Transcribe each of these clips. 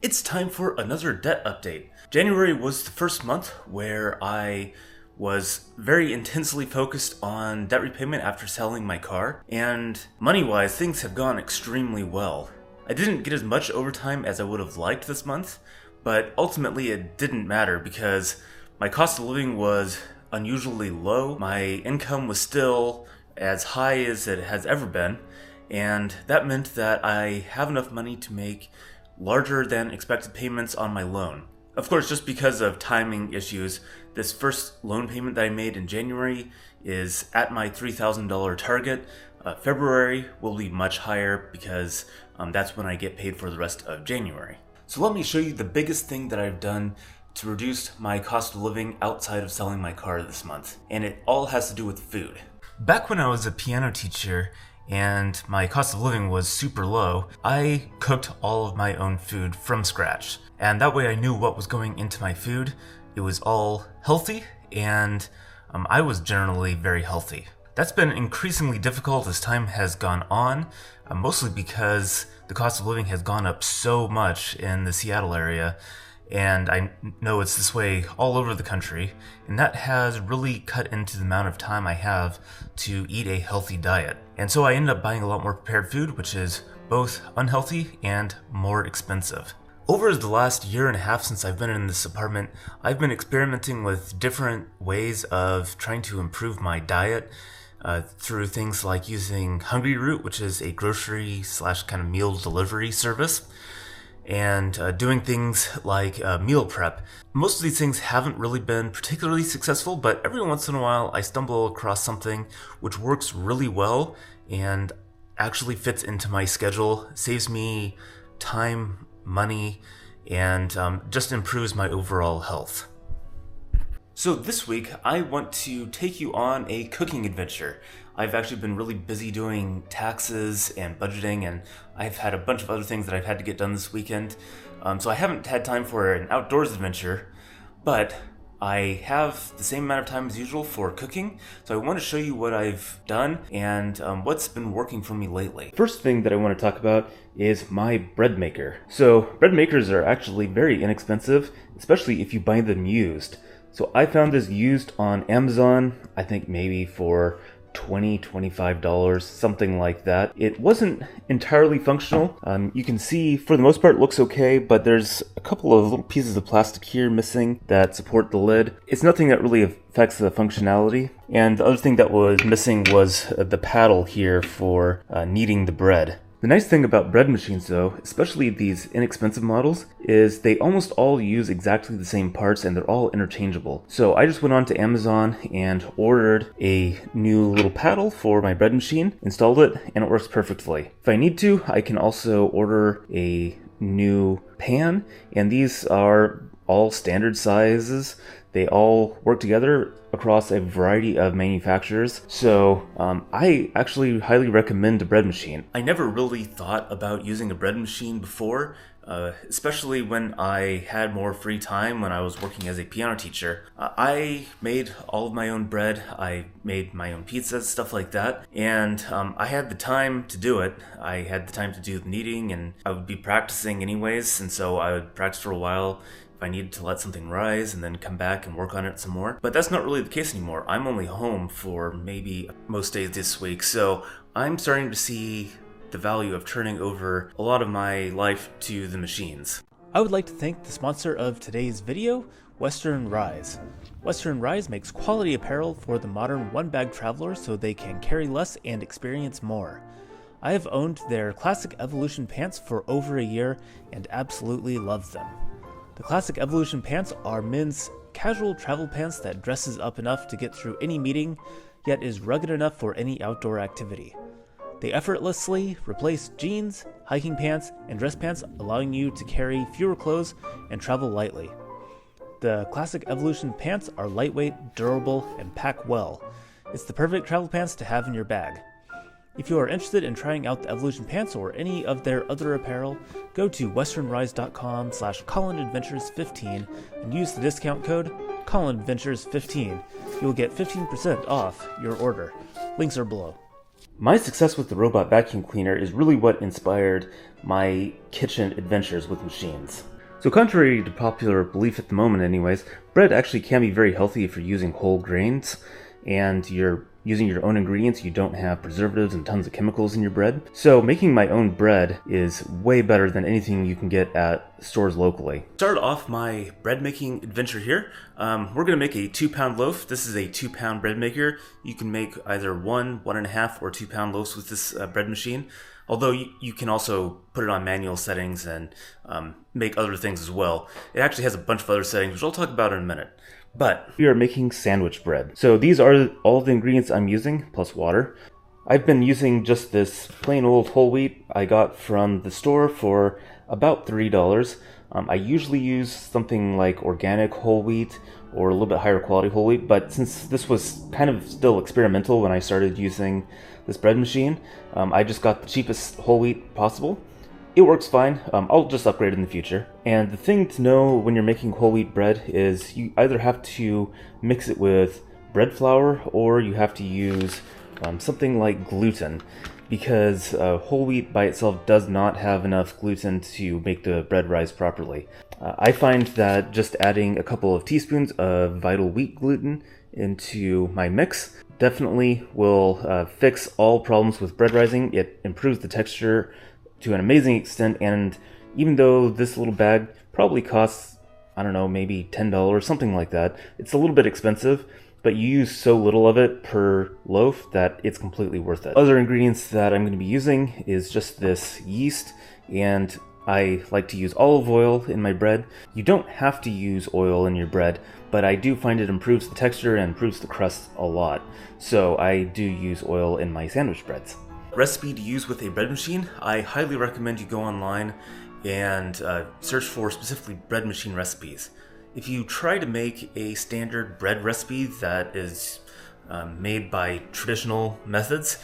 It's time for another debt update. January was the first month where I was very intensely focused on debt repayment after selling my car, and money-wise, things have gone extremely well. I didn't get as much overtime as I would have liked this month, but ultimately it didn't matter because my cost of living was unusually low, my income was still as high as it has ever been, and that meant that I have enough money to make larger than expected payments on my loan. Of course, just because of timing issues, this first loan payment that I made in January is at my $3,000 target. February will be much higher because that's when I get paid for the rest of January. So let me show you the biggest thing that I've done to reduce my cost of living outside of selling my car this month. And it all has to do with food. Back when I was a piano teacher and my cost of living was super low, I cooked all of my own food from scratch. And that way I knew what was going into my food. It was all healthy, and I was generally very healthy. That's been increasingly difficult as time has gone on, mostly because the cost of living has gone up so much in the Seattle area, and I know it's this way all over the country, and that has really cut into the amount of time I have to eat a healthy diet. And so I ended up buying a lot more prepared food, which is both unhealthy and more expensive. Over the last year and a half since I've been in this apartment, I've been experimenting with different ways of trying to improve my diet through things like using Hungry Root, which is a grocery / kind of meal delivery service, and doing things like meal prep. Most of these things haven't really been particularly successful, but every once in a while I stumble across something which works really well and actually fits into my schedule, saves me time, money, and just improves my overall health. So this week, I want to take you on a cooking adventure. I've actually been really busy doing taxes and budgeting, and I've had a bunch of other things that I've had to get done this weekend. So I haven't had time for an outdoors adventure, but I have the same amount of time as usual for cooking, so I want to show you what I've done and what's been working for me lately. First thing that I want to talk about is my bread maker. So bread makers are actually very inexpensive, especially if you buy them used. So I found this used on Amazon, I think maybe for $20-25, something like that. It wasn't entirely functional. You can see for the most part it looks okay, but there's a couple of little pieces of plastic here missing that support the lid. It's nothing that really affects the functionality. And the other thing that was missing was the paddle here for kneading the bread. The nice thing about bread machines though, especially these inexpensive models, is they almost all use exactly the same parts and they're all interchangeable. So I just went on to Amazon and ordered a new little paddle for my bread machine, installed it, and it works perfectly. If I need to, I can also order a new pan, and these are all standard sizes. They all work together across a variety of manufacturers, so I actually highly recommend a bread machine. I never really thought about using a bread machine before, especially when I had more free time when I was working as a piano teacher. I made all of my own bread, I made my own pizzas, stuff like that, and I had the time to do it. I had the time to do the kneading, and I would be practicing anyways, and so I would practice for a while if I needed to let something rise and then come back and work on it some more. But that's not really the case anymore. I'm only home for maybe most days this week, so I'm starting to see the value of turning over a lot of my life to the machines. I would like to thank the sponsor of today's video, Western Rise. Western Rise makes quality apparel for the modern one-bag traveler so they can carry less and experience more. I have owned their Classic Evolution pants for over a year and absolutely love them. The Classic Evolution pants are men's casual travel pants that dresses up enough to get through any meeting, yet is rugged enough for any outdoor activity. They effortlessly replace jeans, hiking pants, and dress pants, allowing you to carry fewer clothes and travel lightly. The Classic Evolution pants are lightweight, durable, and pack well. It's the perfect travel pants to have in your bag. If you are interested in trying out the Evolution pants or any of their other apparel, go to westernrise.com/ColinAdventures15 and use the discount code ColinAdventures15. You will get 15% off your order. Links are below. My success with the robot vacuum cleaner is really what inspired my kitchen adventures with machines. So contrary to popular belief at the moment anyways, bread actually can be very healthy if you're using whole grains and you're using your own ingredients. You don't have preservatives and tons of chemicals in your bread. So making my own bread is way better than anything you can get at stores locally. Start off my bread making adventure here. We're gonna make a 2-pound loaf. This is a 2-pound bread maker. You can make either 1, 1.5, or 2-pound loaves with this bread machine. Although you can also put it on manual settings and make other things as well. It actually has a bunch of other settings, which I'll talk about in a minute. But we are making sandwich bread. So these are all the ingredients I'm using, plus water. I've been using just this plain old whole wheat I got from the store for about $3. I usually use something like organic whole wheat or a little bit higher quality whole wheat, but since this was kind of still experimental when I started using this bread machine, I just got the cheapest whole wheat possible. It works fine. I'll just upgrade in the future. And the thing to know when you're making whole wheat bread is you either have to mix it with bread flour or you have to use something like gluten, because whole wheat by itself does not have enough gluten to make the bread rise properly. I find that just adding a couple of teaspoons of vital wheat gluten into my mix definitely will fix all problems with bread rising. It improves the texture to an amazing extent, and even though this little bag probably costs, I don't know, maybe $10, something like that, it's a little bit expensive, but you use so little of it per loaf that it's completely worth it. Other ingredients that I'm going to be using is just this yeast, and I like to use olive oil in my bread. You don't have to use oil in your bread, but I do find it improves the texture and improves the crust a lot, so I do use oil in my sandwich breads. Recipe to use with a bread machine, I highly recommend you go online and search for specifically bread machine recipes. If you try to make a standard bread recipe that is made by traditional methods,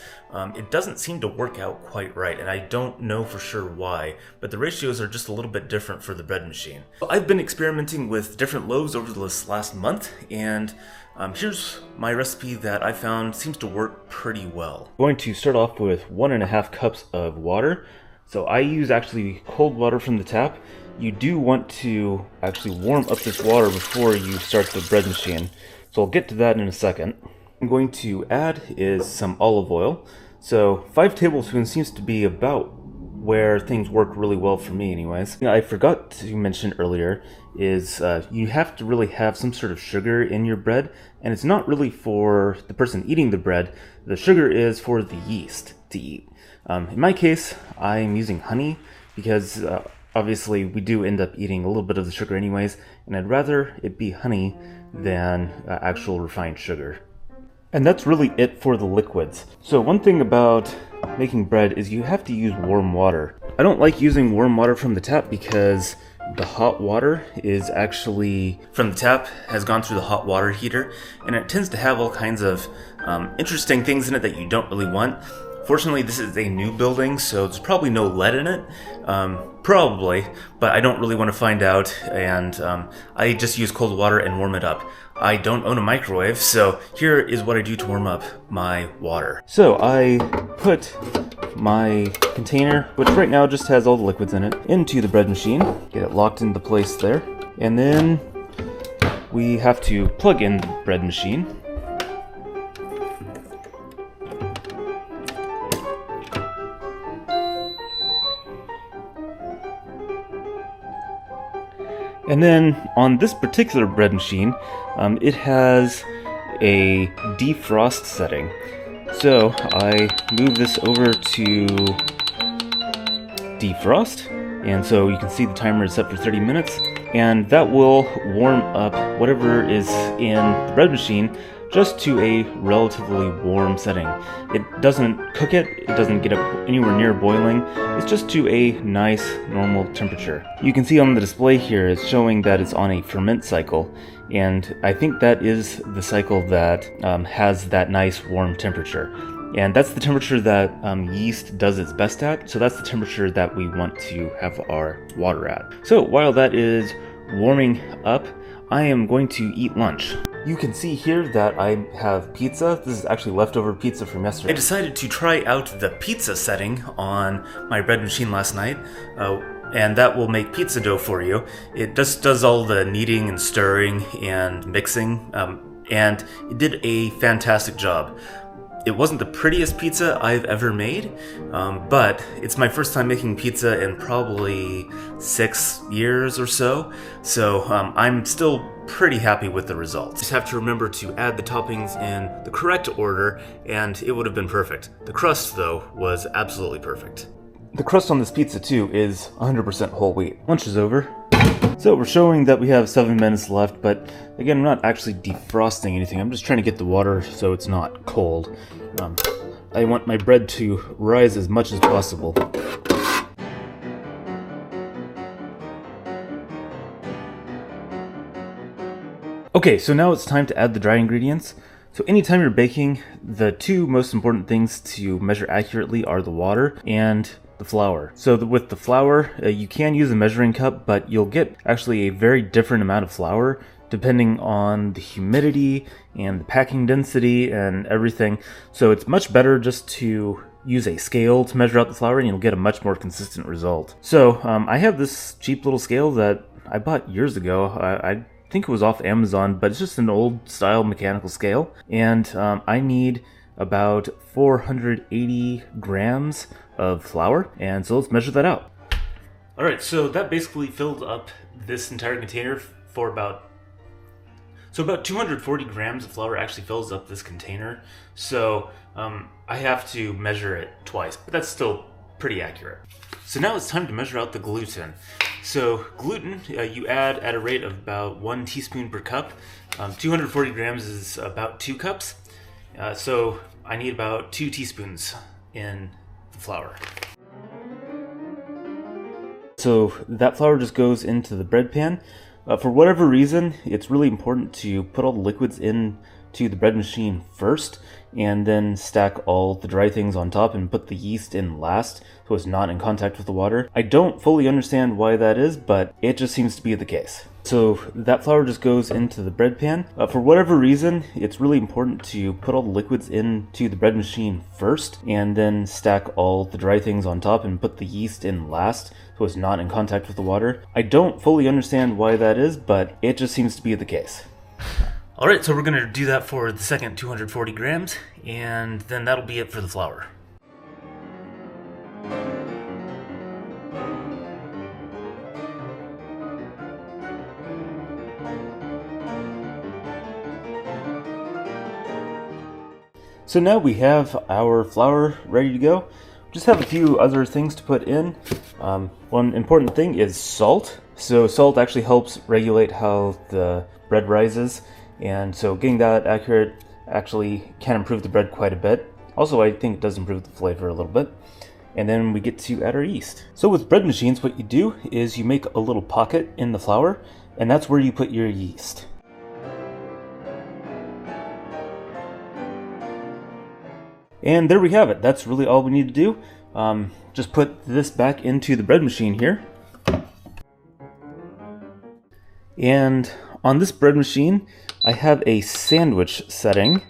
it doesn't seem to work out quite right, and I don't know for sure why, but the ratios are just a little bit different for the bread machine. I've been experimenting with different loaves over this last month, and here's my recipe that I found seems to work pretty well. I'm going to start off with 1.5 cups of water. So I use actually cold water from the tap. You do want to actually warm up this water before you start the bread machine. So I'll get to that in a second. I'm going to add is some olive oil. So 5 tablespoons seems to be about where things work really well for me anyways. I forgot to mention earlier is you have to really have some sort of sugar in your bread, and it's not really for the person eating the bread. The sugar is for the yeast to eat. In my case, I'm using honey because obviously we do end up eating a little bit of the sugar anyways, and I'd rather it be honey than actual refined sugar. And that's really it for the liquids. So one thing about making bread is you have to use warm water. I don't like using warm water from the tap because the hot water is actually from the tap has gone through the hot water heater, and it tends to have all kinds of interesting things in it that you don't really want. Fortunately, this is a new building, so there's probably no lead in it. Probably, but I don't really want to find out, and I just use cold water and warm it up. I don't own a microwave, so here is what I do to warm up my water. So I put my container, which right now just has all the liquids in it, into the bread machine, get it locked into place there, and then we have to plug in the bread machine. And then on this particular bread machine, it has a defrost setting. So I move this over to defrost, and so you can see the timer is set for 30 minutes, and that will warm up whatever is in the bread machine just to a relatively warm setting. It doesn't cook it, it doesn't get up anywhere near boiling, it's just to a nice normal temperature. You can see on the display here it's showing that it's on a ferment cycle, and I think that is the cycle that has that nice warm temperature. And that's the temperature that yeast does its best at, so that's the temperature that we want to have our water at. So while that is warming up, I am going to eat lunch. You can see here that I have pizza. This is actually leftover pizza from yesterday. I decided to try out the pizza setting on my bread machine last night. and that will make pizza dough for you. It just does all the kneading and stirring and mixing, and it did a fantastic job. It wasn't the prettiest pizza I've ever made, but it's my first time making pizza in probably 6 years or so, so I'm still pretty happy with the results. Just have to remember to add the toppings in the correct order, and it would have been perfect. The crust, though, was absolutely perfect. The crust on this pizza, too, is 100% whole wheat. Lunch is over. So we're showing that we have 7 minutes left, but again, I'm not actually defrosting anything. I'm just trying to get the water so it's not cold. I want my bread to rise as much as possible. Okay, so now it's time to add the dry ingredients. So anytime you're baking, the two most important things to measure accurately are the water and the flour. So with the flour, you can use a measuring cup, but you'll get actually a very different amount of flour depending on the humidity and the packing density and everything. So it's much better just to use a scale to measure out the flour, and you'll get a much more consistent result. So I have this cheap little scale that I bought years ago. I think it was off Amazon, but it's just an old style mechanical scale, and I need about 480 grams of flour, and so let's measure that out. Alright, so that basically filled up this entire container for about 240 grams of flour actually fills up this container, so I have to measure it twice, but that's still pretty accurate. So now it's time to measure out the gluten. So gluten, you add at a rate of about 1 teaspoon per cup. 240 grams is about 2 cups. So I need about 2 teaspoons in the flour. So that flour just goes into the bread pan. For whatever reason, it's really important to put all the liquids into the bread machine first, and then stack all the dry things on top and put the yeast in last so it's not in contact with the water. I don't fully understand why that is, but it just seems to be the case. So that flour just goes into the bread pan. For whatever reason, it's really important to put all the liquids into the bread machine first, and then stack all the dry things on top and put the yeast in last so it's not in contact with the water. I don't fully understand why that is, but it just seems to be the case. Alright, so we're going to do that for the second 240 grams, and then that'll be it for the flour. So now we have our flour ready to go. Just have a few other things to put in. One important thing is salt. So salt actually helps regulate how the bread rises, and so getting that accurate actually can improve the bread quite a bit. Also, I think it does improve the flavor a little bit. And then we get to add our yeast. So with bread machines, what you do is you make a little pocket in the flour, and that's where you put your yeast. And there we have it. That's really all we need to do. Just put this back into the bread machine here. And on this bread machine, I have a sandwich setting,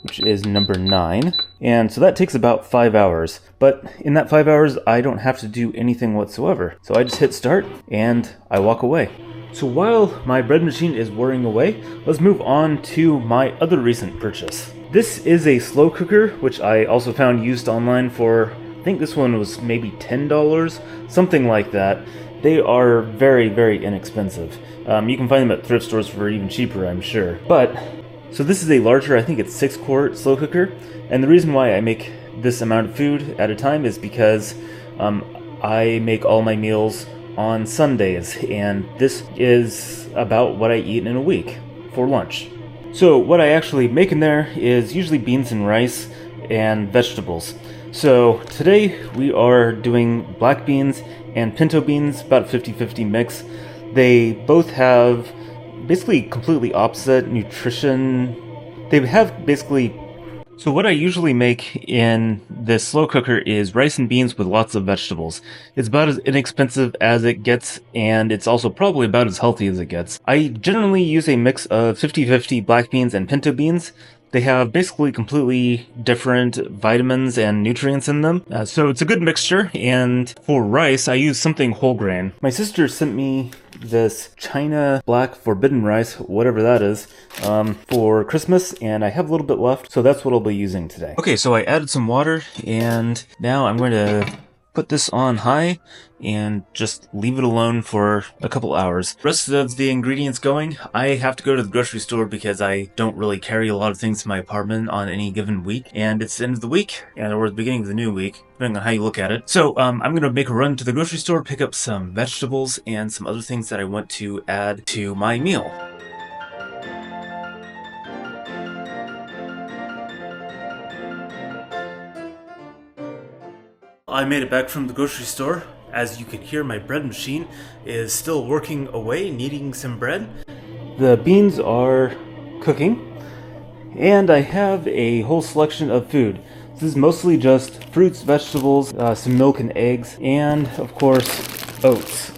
which is number 9. And so that takes about 5 hours. But in that 5 hours, I don't have to do anything whatsoever. So I just hit start and I walk away. So while my bread machine is whirring away, let's move on to my other recent purchase. This is a slow cooker, which I also found used online for, I think this one was maybe $10, something like that. They are very, very inexpensive. You can find them at thrift stores for even cheaper, I'm sure. So this is a larger, I think it's 6-quart slow cooker, and the reason why I make this amount of food at a time is because I make all my meals on Sundays, and this is about what I eat in a week for lunch. So what I actually make in there is usually beans and rice and vegetables. So today we are doing black beans and pinto beans, about a 50-50 mix. They both have basically completely opposite nutrition. They have basically... So what I usually make in this slow cooker is rice and beans with lots of vegetables. It's about as inexpensive as it gets, and it's also probably about as healthy as it gets. I generally use a mix of 50-50 black beans and pinto beans. They have basically completely different vitamins and nutrients in them. So it's a good mixture. And for rice, I use something whole grain. My sister sent me this China Black Forbidden Rice, whatever that is, for Christmas, and I have a little bit left, so that's what I'll be using today. Okay, so I added some water, and now I'm going to put this on high and just leave it alone for a couple hours. Rest of the ingredients going, I have to go to the grocery store because I don't really carry a lot of things to my apartment on any given week, and it's the end of the week, or the beginning of the new week, depending on how you look at it. So I'm going to make a run to the grocery store, pick up some vegetables and some other things that I want to add to my meal. I made it back from the grocery store. As you can hear, my bread machine is still working away, kneading some bread. The beans are cooking, and I have a whole selection of food. This is mostly just fruits, vegetables, some milk and eggs, and of course, oats.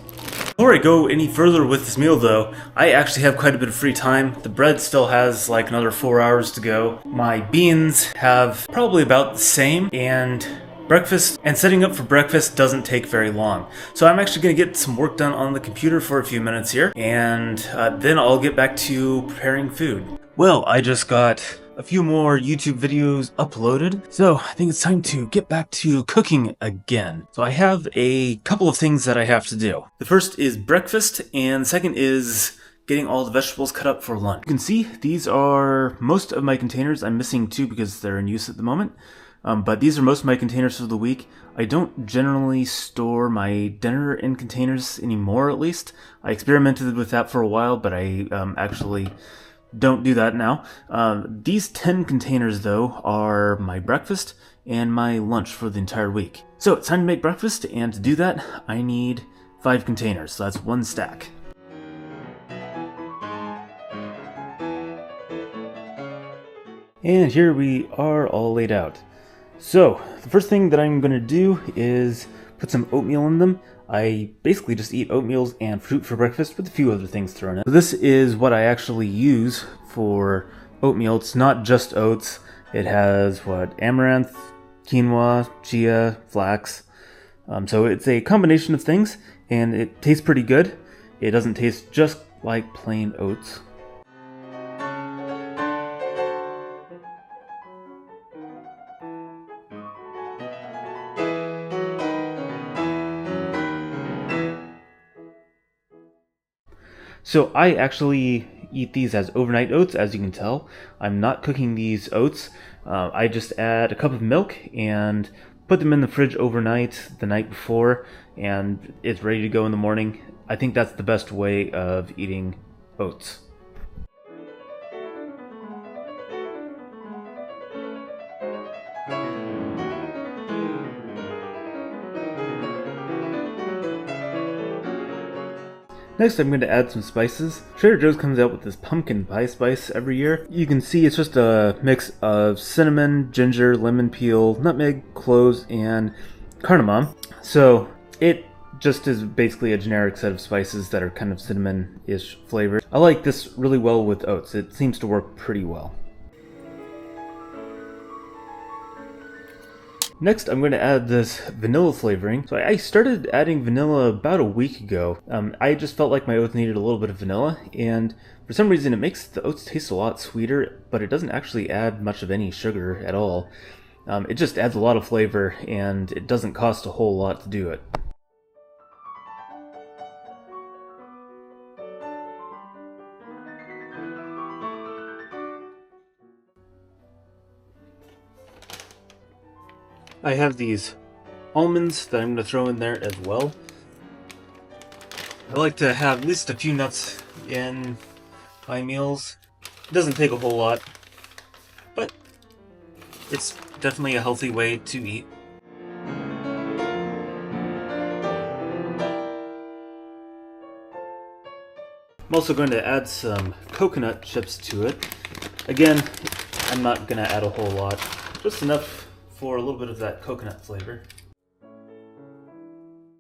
Before I go any further with this meal though, I actually have quite a bit of free time. The bread still has like another 4 hours to go. My beans have probably about the same, and breakfast and setting up for breakfast doesn't take very long. So I'm actually going to get some work done on the computer for a few minutes here, and then I'll get back to preparing food. Well, I just got a few more YouTube videos uploaded, so I think it's time to get back to cooking again. So I have a couple of things that I have to do. The first is breakfast, and the second is getting all the vegetables cut up for lunch. You can see these are most of my containers. I'm missing two because they're in use at the moment. But these are most of my containers for the week. I don't generally store my dinner in containers anymore, at least. I experimented with that for a while, but I actually don't do that now. These 10 containers, though, are my breakfast and my lunch for the entire week. So it's time to make breakfast, and to do that, I need 5 containers, so that's 1 stack. And here we are all laid out. So, the first thing that I'm going to do is put some oatmeal in them. I basically just eat oatmeals and fruit for breakfast with a few other things thrown in. So this is what I actually use for oatmeal. It's not just oats. It has, amaranth, quinoa, chia, flax. So it's a combination of things, and it tastes pretty good. It doesn't taste just like plain oats. So I actually eat these as overnight oats, as you can tell. I'm not cooking these oats. I just add a cup of milk and put them in the fridge overnight, the night before, and it's ready to go in the morning. I think that's the best way of eating oats. Next, I'm going to add some spices. Trader Joe's comes out with this pumpkin pie spice every year. You can see it's just a mix of cinnamon, ginger, lemon peel, nutmeg, cloves, and cardamom. So it just is basically a generic set of spices that are kind of cinnamon-ish flavored. I like this really well with oats. It seems to work pretty well. Next, I'm going to add this vanilla flavoring. So I started adding vanilla about a week ago. I just felt like my oats needed a little bit of vanilla, and for some reason it makes the oats taste a lot sweeter, but it doesn't actually add much of any sugar at all. It just adds a lot of flavor, and it doesn't cost a whole lot to do it. I have these almonds that I'm going to throw in there as well. I like to have at least a few nuts in my meals. It doesn't take a whole lot, but it's definitely a healthy way to eat. I'm also going to add some coconut chips to it. Again, I'm not going to add a whole lot, just enough for a little bit of that coconut flavor.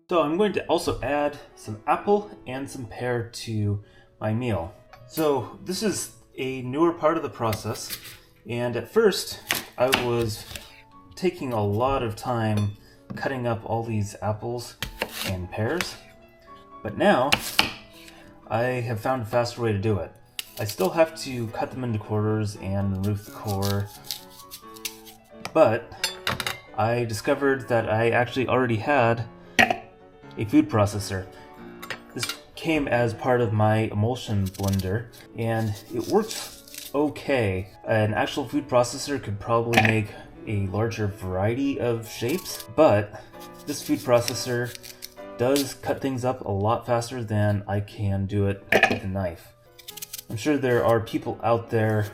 So I'm going to also add some apple and some pear to my meal. So this is a newer part of the process. And at first, I was taking a lot of time cutting up all these apples and pears, but now I have found a faster way to do it. I still have to cut them into quarters and remove the core, but I discovered that I actually already had a food processor. This came as part of my emulsion blender, and it works okay. An actual food processor could probably make a larger variety of shapes, but this food processor does cut things up a lot faster than I can do it with a knife. I'm sure there are people out there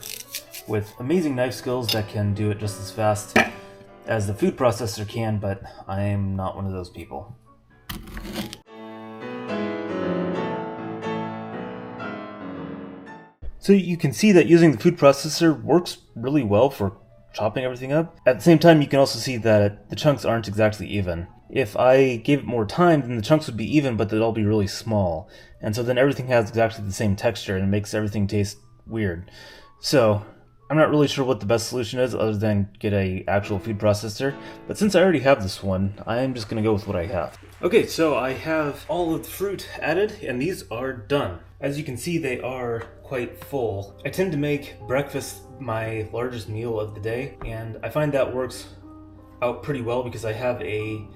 with amazing knife skills that can do it just as fast as the food processor can, but I'm not one of those people. So you can see that using the food processor works really well for chopping everything up. At the same time, you can also see that the chunks aren't exactly even. If I gave it more time, then the chunks would be even, but they'd all be really small. And so then everything has exactly the same texture, and it makes everything taste weird. So I'm not really sure what the best solution is other than get a actual food processor, but since I already have this one, I'm just gonna go with what I have. Okay, so I have all of the fruit added, and these are done. As you can see, they are quite full. I tend to make breakfast my largest meal of the day, and I find that works out pretty well because I have a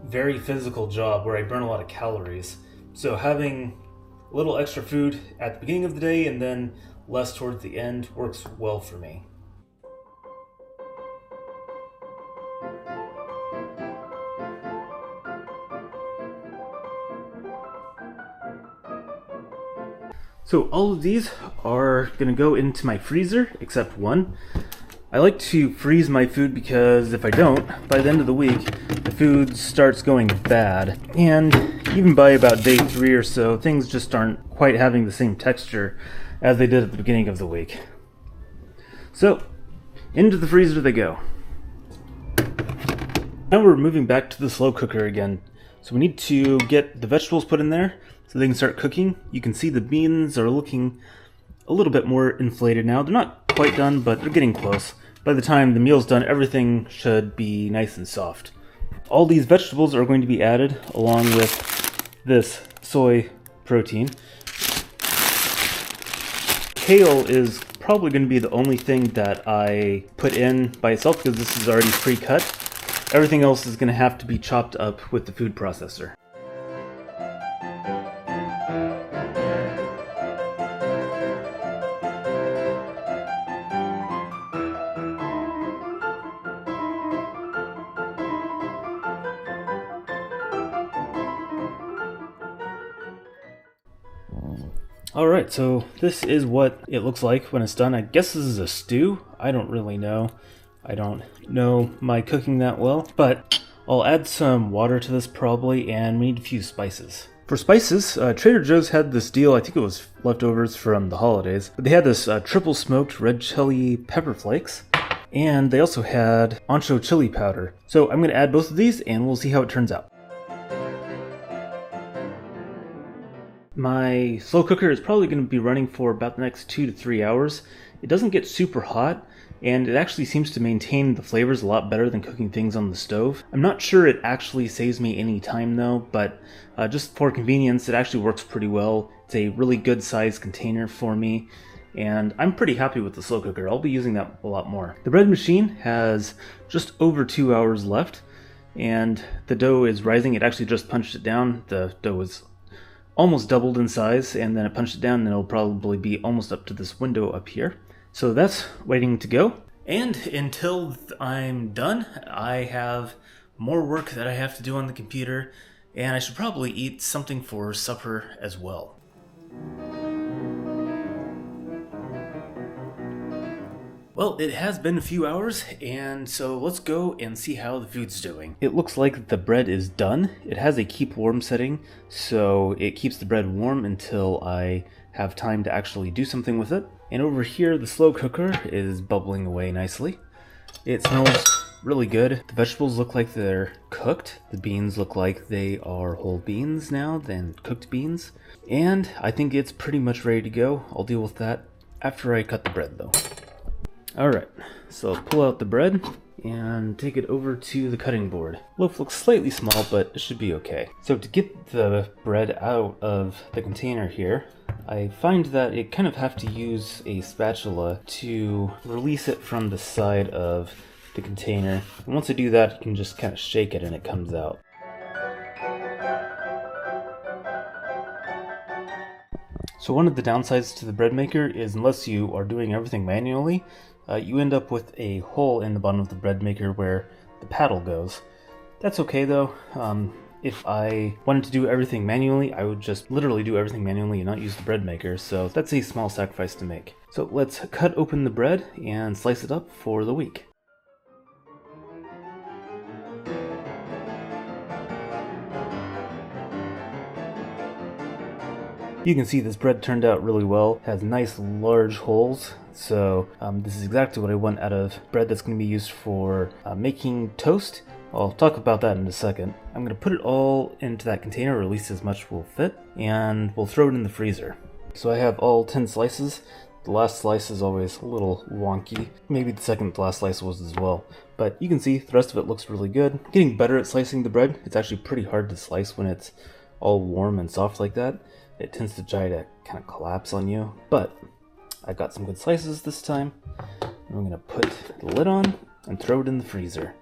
very physical job where I burn a lot of calories. So having a little extra food at the beginning of the day and then less towards the end works well for me. So all of these are going to go into my freezer, except one. I like to freeze my food because if I don't, by the end of the week, the food starts going bad. And even by about day 3 or so, things just aren't quite having the same texture as they did at the beginning of the week. So, into the freezer they go. Now we're moving back to the slow cooker again. So we need to get the vegetables put in there so they can start cooking. You can see the beans are looking a little bit more inflated now. They're not quite done, but they're getting close. By the time the meal's done, everything should be nice and soft. All these vegetables are going to be added along with this soy protein. Kale is probably going to be the only thing that I put in by itself because this is already pre-cut. Everything else is going to have to be chopped up with the food processor. Alright, so this is what it looks like when it's done. I guess this is a stew. I don't really know. I don't know my cooking that well, but I'll add some water to this probably, and we need a few spices. For spices, Trader Joe's had this deal, I think it was leftovers from the holidays, but they had this triple smoked red chili pepper flakes, and they also had ancho chili powder. So I'm going to add both of these and we'll see how it turns out. My slow cooker is probably going to be running for about the next 2 to 3 hours. It doesn't get super hot, and it actually seems to maintain the flavors a lot better than cooking things on the stove. I'm not sure it actually saves me any time though, but just for convenience, it actually works pretty well. It's a really good sized container for me, and I'm pretty happy with the slow cooker. I'll be using that a lot more. The bread machine has just over 2 hours left, and the dough is rising. It actually just punched it down. The dough was almost doubled in size, and then it punched it down, and it'll probably be almost up to this window up here. So that's waiting to go. And until I'm done, I have more work that I have to do on the computer, and I should probably eat something for supper as well. Well, it has been a few hours, and so let's go and see how the food's doing. It looks like the bread is done. It has a keep warm setting, so it keeps the bread warm until I have time to actually do something with it. And over here, the slow cooker is bubbling away nicely. It smells really good. The vegetables look like they're cooked. The beans look like they are whole beans now than cooked beans. And I think it's pretty much ready to go. I'll deal with that after I cut the bread though. Alright, so I'll pull out the bread and take it over to the cutting board. Loaf looks slightly small, but it should be okay. So to get the bread out of the container here, I find that I kind of have to use a spatula to release it from the side of the container. And once I do that, you can just kind of shake it and it comes out. So one of the downsides to the bread maker is unless you are doing everything manually, you end up with a hole in the bottom of the bread maker where the paddle goes. That's okay though. If I wanted to do everything manually, I would just literally do everything manually and not use the bread maker, so that's a small sacrifice to make. So let's cut open the bread and slice it up for the week. You can see this bread turned out really well. It has nice large holes, so this is exactly what I want out of bread that's going to be used for making toast. I'll talk about that in a second. I'm going to put it all into that container, or at least as much will fit, and we'll throw it in the freezer. So I have all 10 slices. The last slice is always a little wonky. Maybe the second to last slice was as well. But you can see the rest of it looks really good. Getting better at slicing the bread. It's actually pretty hard to slice when it's all warm and soft like that. It tends to try to kind of collapse on you. But I got some good slices this time. I'm going to put the lid on and throw it in the freezer.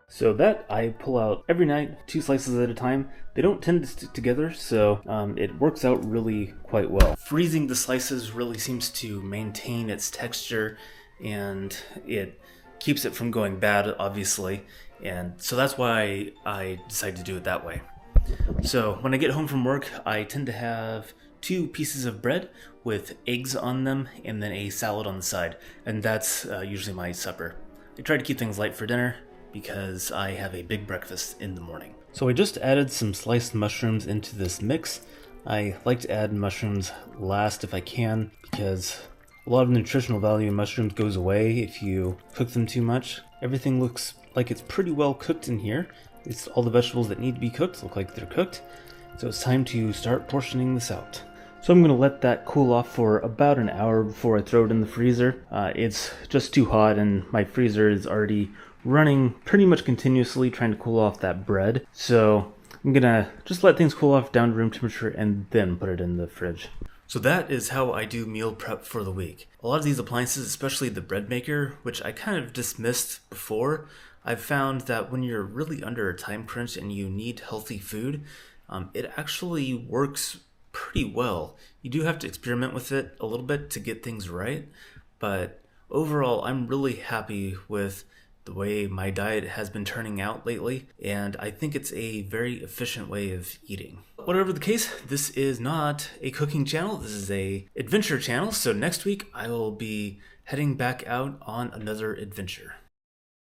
So that I pull out every night, 2 slices at a time. They don't tend to stick together, so it works out really quite well. Freezing the slices really seems to maintain its texture, and it keeps it from going bad, obviously. And so that's why I decided to do it that way. So when I get home from work, I tend to have 2 pieces of bread with eggs on them and then a salad on the side. And that's usually my supper. I try to keep things light for dinner because I have a big breakfast in the morning. So I just added some sliced mushrooms into this mix. I like to add mushrooms last if I can because a lot of the nutritional value in mushrooms goes away if you cook them too much. Everything looks like it's pretty well cooked in here. It's all the vegetables that need to be cooked look like they're cooked. So it's time to start portioning this out. So I'm going to let that cool off for about an hour before I throw it in the freezer. It's just too hot and my freezer is already running pretty much continuously trying to cool off that bread. So I'm going to just let things cool off down to room temperature and then put it in the fridge. So that is how I do meal prep for the week. A lot of these appliances, especially the bread maker, which I kind of dismissed before, I've found that when you're really under a time crunch and you need healthy food, it actually works pretty well. You do have to experiment with it a little bit to get things right, but overall I'm really happy with the way my diet has been turning out lately, and I think it's a very efficient way of eating. Whatever the case, this is not a cooking channel, this is a adventure channel, so next week I will be heading back out on another adventure.